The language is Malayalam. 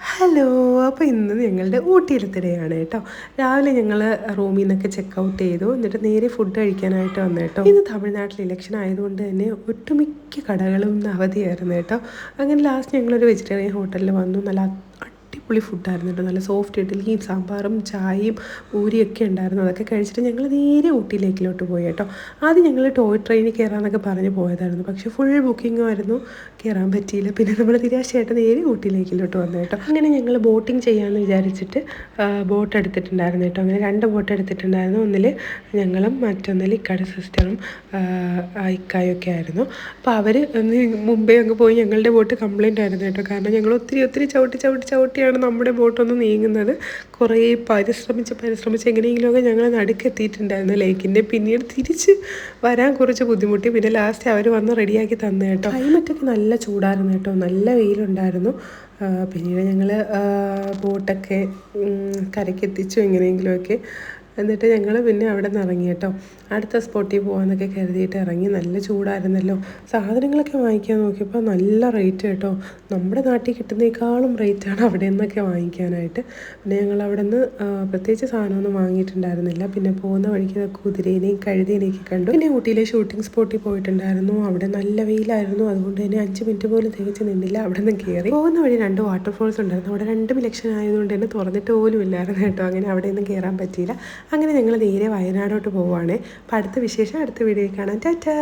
ഹലോ. അപ്പോൾ ഇന്ന് ഞങ്ങളുടെ ഊട്ടിയിലത്തെ ഡേ ആണ് കേട്ടോ. രാവിലെ ഞങ്ങൾ റൂമിൽ നിന്നൊക്കെ ചെക്ക് ഔട്ട് ചെയ്തു. എന്നിട്ട് നേരെ ഫുഡ് കഴിക്കാനായിട്ട് വന്നു കേട്ടോ. ഇന്ന് തമിഴ്നാട്ടിൽ ഇലക്ഷൻ ആയതുകൊണ്ട് തന്നെ ഒട്ടുമിക്ക കടകളും ഇന്ന് അവധിയായിരുന്നു കേട്ടോ. അങ്ങനെ ലാസ്റ്റ് ഞങ്ങളൊരു വെജിറ്റേറിയൻ ഹോട്ടലിൽ വന്നു. നല്ല അടിപൊളി ഫുഡായിരുന്നു കേട്ടോ. നല്ല സോഫ്റ്റ് ഇഡ്ഡലിയും സാമ്പാറും ചായയും പൂരിയൊക്കെ ഉണ്ടായിരുന്നു. അതൊക്കെ കഴിച്ചിട്ട് ഞങ്ങൾ നേരെ ഊട്ടിയിലേക്കിലോട്ട് പോയി കേട്ടോ. ആദ്യം ഞങ്ങൾ ടോയ് ട്രെയിനിൽ കയറാമെന്നൊക്കെ പറഞ്ഞ് പോയതായിരുന്നു. പക്ഷേ ഫുൾ ബുക്കിംഗ് ആയിരുന്നു, കയറാൻ പറ്റിയില്ല. പിന്നെ നമ്മൾ നിരാശയായിട്ട് നേരെ ഊട്ടിയിലേക്കിലോട്ട് വന്നു കേട്ടോ. അങ്ങനെ ഞങ്ങൾ ബോട്ടിങ് ചെയ്യാമെന്ന് വിചാരിച്ചിട്ട് ബോട്ട് എടുത്തിട്ടുണ്ടായിരുന്നു കേട്ടോ. അങ്ങനെ 2 ബോട്ട് എടുത്തിട്ടുണ്ടായിരുന്നു. ഒന്നിൽ ഞങ്ങളും മറ്റൊന്നിൽ ഇക്കാടെ സിസ്റ്ററും ഇക്കായൊക്കെ ആയിരുന്നു. അപ്പോൾ അവർ മുമ്പേ അങ്ങ് പോയി. ഞങ്ങളുടെ ബോട്ട് കംപ്ലൈൻ്റ് ആയിരുന്നു കേട്ടോ. കാരണം ഞങ്ങൾ ഒത്തിരി ചവിട്ടിയാണ് നമ്മുടെ ബോട്ടൊന്ന് നീങ്ങുന്നത്. കുറേ പരിശ്രമിച്ച് എങ്ങനെയെങ്കിലുമൊക്കെ ഞങ്ങൾ നടുക്കെത്തിയിട്ടുണ്ടായിരുന്നു ലേക്കിൻ്റെ. പിന്നീട് തിരിച്ച് വരാൻ കുറച്ച് ബുദ്ധിമുട്ടി. പിന്നെ ലാസ്റ്റ് അവർ വന്ന് റെഡിയാക്കി തന്നു കേട്ടോ. ക്ലൈമറ്റൊക്കെ നല്ല ചൂടായിരുന്നു കേട്ടോ, നല്ല വെയിലുണ്ടായിരുന്നു. പിന്നീട് ഞങ്ങൾ ബോട്ടൊക്കെ കരയ്ക്കെത്തിച്ചു എങ്ങനെയെങ്കിലുമൊക്കെ. എന്നിട്ട് ഞങ്ങൾ പിന്നെ അവിടെ നിന്ന് ഇറങ്ങി കേട്ടോ. അടുത്ത സ്പോട്ടിൽ പോകാമെന്നൊക്കെ കരുതിയിട്ട് ഇറങ്ങി. നല്ല ചൂടായിരുന്നല്ലോ. സാധനങ്ങളൊക്കെ വാങ്ങിക്കാൻ നോക്കിയപ്പോൾ നല്ല റേറ്റ് കേട്ടോ. നമ്മുടെ നാട്ടിൽ കിട്ടുന്നേക്കാളും റേറ്റാണ് അവിടെ നിന്നൊക്കെ വാങ്ങിക്കാനായിട്ട്. പിന്നെ ഞങ്ങൾ അവിടെ നിന്ന് പ്രത്യേകിച്ച് സാധനമൊന്നും വാങ്ങിയിട്ടുണ്ടായിരുന്നില്ല. പിന്നെ പോകുന്ന വഴിക്ക് കുതിരേനെയും കഴുതേനെയൊക്കെ കണ്ടു. പിന്നെ ഊട്ടിയിലെ ഷൂട്ടിംഗ് സ്പോട്ടിൽ പോയിട്ടുണ്ടായിരുന്നു. അവിടെ നല്ല വെയിലായിരുന്നു. അതുകൊണ്ട് തന്നെ 5 മിനിറ്റ് പോലും തികച്ച് നിന്നില്ല. അവിടെ നിന്ന് കയറി പോകുന്ന വഴി 2 വാട്ടർഫോൾസ് ഉണ്ടായിരുന്നു. അവിടെ 2 ഇലക്ഷൻ ആയതുകൊണ്ട് തന്നെ തുറന്നിട്ട് പോലും ഇല്ലായിരുന്നു കേട്ടോ. അങ്ങനെ അവിടെ ഒന്നും കയറാൻ പറ്റിയില്ല. അങ്ങനെ ഞങ്ങൾ നേരെ വയനാടോട്ട് പോവുകയാണേ. അപ്പോൾ അടുത്ത വിശേഷം അടുത്ത വീഡിയോയിൽ കാണാം. ടാറ്റാ.